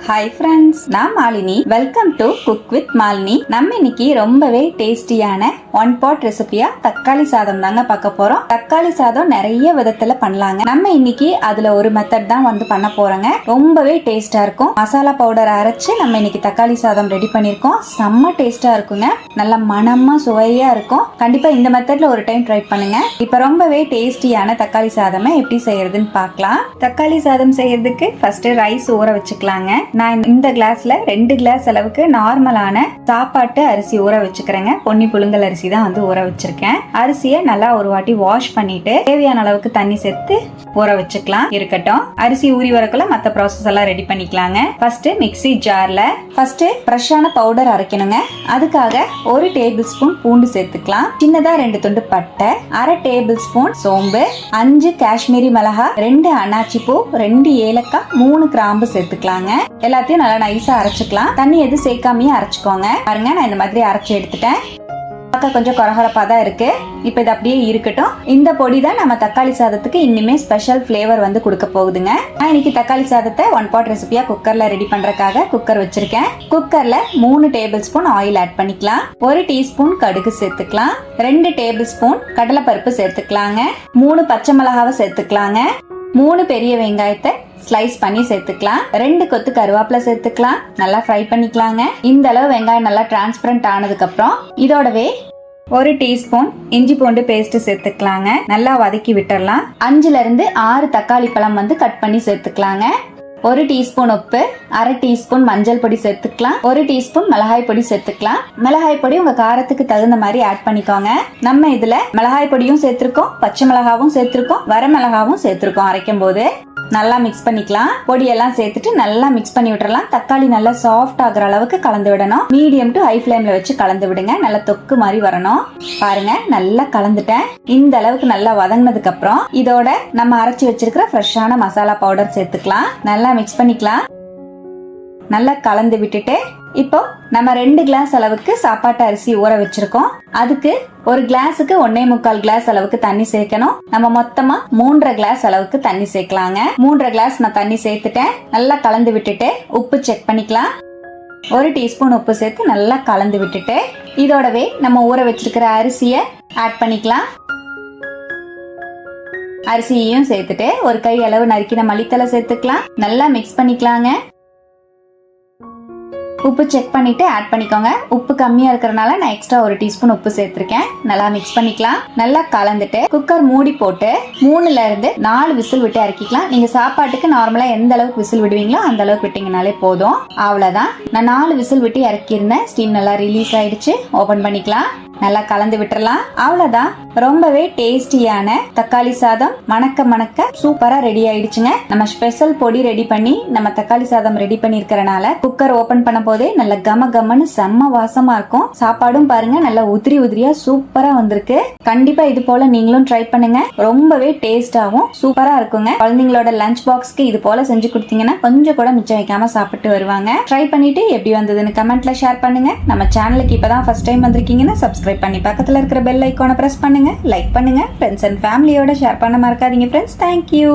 Hi friends, நான் Malini. Welcome to cook with Malini. நம்ம இன்னைக்கு ரொம்பவே டேஸ்டியான ஒன் பாட் ரெசிபியா தக்காளி சாதம் தாங்க பார்க்க போறோம். தக்காளி சாதம் நிறைய விதத்துல பண்ணலாங்க. நம்ம இன்னைக்கு அதுல ஒரு மெத்தட் தான் பண்ண போறோங்க. ரொம்பவே டேஸ்டா இருக்கும். மசாலா பவுடர் அரைச்சு நம்ம இன்னைக்கு தக்காளி சாதம் ரெடி பண்ணிருக்கோம். செம்ம டேஸ்டா இருக்குங்க. நல்ல மனமா சுவையா இருக்கும். கண்டிப்பா இந்த மெத்தட்ல ஒரு டைம் ட்ரை பண்ணுங்க. இப்ப ரொம்பவே டேஸ்டியான தக்காளி சாதம் எப்படி செய்யறதுன்னு பார்க்கலாம். தக்காளி சாதம் செய்யறதுக்கு ஃபர்ஸ்ட் ரைஸ் ஊற வச்சுக்கலாங்க. நான் இந்த கிளாஸ்ல 2 கிளாஸ் அளவுக்கு நார்மலான சாப்பாட்டு அரிசி ஊற வச்சுக்கிறேங்க. பொன்னி புழுங்கல் அரிசி தான் ஊற வச்சிருக்கேன். அரிசியை நல்லா ஒரு வாட்டி வாஷ் பண்ணிட்டு தேவையான அளவுக்கு தண்ணி சேர்த்து ஊற வச்சுக்கலாம். இருக்கட்டும். அரிசி ஊறி வரக்குள்ள மத்த ப்ராசஸ் எல்லாம் ரெடி பண்ணிக்கலாங்க. ஃபர்ஸ்ட் மிக்ஸி ஜார்ல ஃபர்ஸ்ட் ஃப்ரெஷ்ஷான பவுடர் அரைக்கணுங்க. அதுக்காக 1 டேபிள் ஸ்பூன் பூண்டு சேர்த்துக்கலாம். சின்னதா 2 துண்டு பட்டை, 1/2 டேபிள் ஸ்பூன் சோம்பு, 5 காஷ்மீரி மிளகாய், 2 அன்னாச்சி பூ, 2 ஏலக்காய், 3 கிராம்பு சேர்த்துக்கலாங்க. எல்லாத்தையும் நல்லா நைஸா அரைச்சுக்கலாம். தண்ணி எதுவும் சேர்க்காமயே அரைச்சுக்கோங்க. பாருங்க, நான் இந்த மாதிரி அரைச்சு எடுத்துட்டேன். பார்க்க கொஞ்சம் கொரகொரப்பா தான் இருக்கு. இப்ப இது அப்படியே இருக்கட்டும். இந்த பொடி தான் நம்ம தக்காளி சாதத்துக்கு இன்னுமே ஸ்பெஷல் ஃபிளேவர் கொடுக்க போகுதுங்க. நான் இன்னைக்கு தக்காளி சாதத்தை ஒன் பாட் ரெசிபியா குக்கர்ல ரெடி பண்றதுக்காக குக்கர் வச்சிருக்கேன். குக்கர்ல 3 டேபிள் ஸ்பூன் ஆயில் ஆட் பண்ணிக்கலாம். 1 டீஸ்பூன் கடுகு சேர்த்துக்கலாம். 2 டேபிள் ஸ்பூன் கடலைப்பருப்பு சேர்த்துக்கலாங்க. 3 பச்சை மிளகாவை சேர்த்துக்கலாங்க. 3 பெரிய வெங்காயத்தை ஸ்லைஸ் பண்ணி சேர்த்துக்கலாம். 2 கொத்து கருவேப்பிலை சேர்த்துக்கலாம். நல்லா ஃப்ரை பண்ணிக்கலாங்க. இந்த அளவு வெங்காயம் நல்லா டிரான்ஸ்பரண்ட் ஆனதுக்கு அப்புறம் இதோடவே 1 டீஸ்பூன் இஞ்சி பூண்டு பேஸ்ட் சேர்த்துக்கலாங்க. நல்லா வதக்கி விட்டுறலாம். 5ல இருந்து 6 தக்காளி பழம் கட் பண்ணி சேர்த்துக்கலாங்க. 1 டீஸ்பூன் உப்பு, 1/2 டீஸ்பூன் மஞ்சள் பொடி சேர்த்துக்கலாம். 1 டீஸ்பூன் மிளகாய் பொடி சேர்த்துக்கலாம். மிளகாய் பொடி உங்க காரத்துக்கு தகுந்த மாதிரி ஆட் பண்ணிக்கோங்க. நம்ம இதுல மிளகாய் பொடியும் சேர்த்திருக்கோம், பச்சை மிளகாவும் சேர்த்திருக்கோம், வர மிளகாவும் சேர்த்திருக்கோம். அரைக்கும் போது நல்லா மிக்ஸ் பண்ணிக்கலாம். பொடியெல்லாம் சேர்த்துட்டு நல்லா மிக்ஸ் பண்ணி விட்டுறலாம். தக்காளி நல்லா சாஃப்ட் ஆகுற அளவுக்கு கலந்து விடணும். மீடியம் டு ஹை ஃப்ளேம்ல வச்சு கலந்து விடுங்க. நல்லா தொக்கு மாதிரி வரணும். பாருங்க, நல்லா கலந்துட்டேன். இந்த அளவுக்கு நல்லா வதங்கினதுக்கு அப்புறம் இதோட நம்ம அரைச்சி வச்சிருக்கிற ஃப்ரெஷ்ஷான மசாலா பவுடர் சேர்த்துக்கலாம். நல்லா மிக்ஸ் பண்ணிக்கலாம். நல்லா கலந்து விட்டுட்டு இப்போ நம்ம 2 கிளாஸ் அளவுக்கு சாப்பாட்டு அரிசி ஊற வச்சிருக்கோம். அதுக்கு ஒரு கிளாஸுக்கு 1.25 கிளாஸ் அளவுக்கு தண்ணி சேர்க்கணும். நம்ம மொத்தமா 3.5 கிளாஸ் அளவுக்கு தண்ணி சேர்க்கலாங்க. 3.5 கிளாஸ் நான் தண்ணி சேர்த்துட்டேன். நல்லா கலந்து விட்டுட்டு உப்பு செக் பண்ணிக்கலாம். 1 டீஸ்பூன் உப்பு சேர்த்து நல்லா கலந்து விட்டுட்டு இதோடவே நம்ம ஊற வச்சிருக்கிற அரிசியை ஆட் பண்ணிக்கலாம். அரிசியையும் சேர்த்துட்டு ஒரு கை அளவு நறுக்கின மல்லித்தலை சேர்த்துக்கலாம். நல்லா மிக்ஸ் பண்ணிக்கலாங்க. உப்பு செக் பண்ணிட்டு ஆட் பண்ணிக்கோங்க. உப்பு கம்மியா இருக்கிறனால நான் எக்ஸ்ட்ரா 1 டீஸ்பூன் உப்பு சேர்த்திருக்கேன். நல்லா மிக்ஸ் பண்ணிக்கலாம். நல்லா கலந்துட்டு குக்கர் மூடி போட்டு 3ல இருந்து 4 விசில் விட்டு இறக்கிக்கலாம். நீங்க சாப்பாட்டுக்கு நார்மலா எந்த அளவுக்கு விசில் விடுவீங்களோ அந்த அளவுக்கு விட்டீங்கனாலே போதும். அவ்வளவுதான். நான் 4 விசில் விட்டு இறக்கியிருந்தேன். ஸ்டீம் நல்லா ரிலீஸ் ஆயிடுச்சு. ஓபன் பண்ணிக்கலாம். நல்லா கலந்து விட்டுறலாம். அவ்வளவுதான். ரொம்பவே டேஸ்டியான தக்காளி சாதம் மணக்க மணக்க சூப்பரா ரெடி ஆயிடுச்சுங்க. நம்ம ஸ்பெஷல் பொடி ரெடி பண்ணி நம்ம தக்காளி சாதம் ரெடி பண்ணி இருக்கறனால குக்கர் ஓபன் பண்ண போதே நல்ல கம கமன்னு செம்ம வாசமா இருக்கும். சாப்பாடும் பாருங்க நல்லா உதிரி உதிரியா சூப்பரா வந்திருக்கு. கண்டிப்பா இது போல நீங்களும் ட்ரை பண்ணுங்க. ரொம்பவே டேஸ்டாவும் சூப்பரா இருக்குங்க. குழந்தைங்களோட லஞ்ச் பாக்ஸ்க்கு இது போல செஞ்சு கொடுத்தீங்கன்னா கொஞ்சம் கூட மிச்சம் வைக்காம சாப்பிட்டு வருவாங்க. ட்ரை பண்ணிட்டு எப்படி வந்ததுன்னு கமெண்ட்ல ஷேர் பண்ணுங்க. நம்ம சேனலுக்கு இப்பதான் ஃபர்ஸ்ட் டைம் வந்திருக்கீங்கன்னா சப்ஸ்கிரைப் பண்ணி பக்கத்துல இருக்கிற பெல் ஐகானை பிரஸ் பண்ணுங்க. லைக் பண்ணுங்க. ஃப்ரெண்ட்ஸ் அண்ட் ஃபேமிலியோட ஷேர் பண்ண மறக்காதீங்க ஃப்ரெண்ட்ஸ். தேங்க்யூ.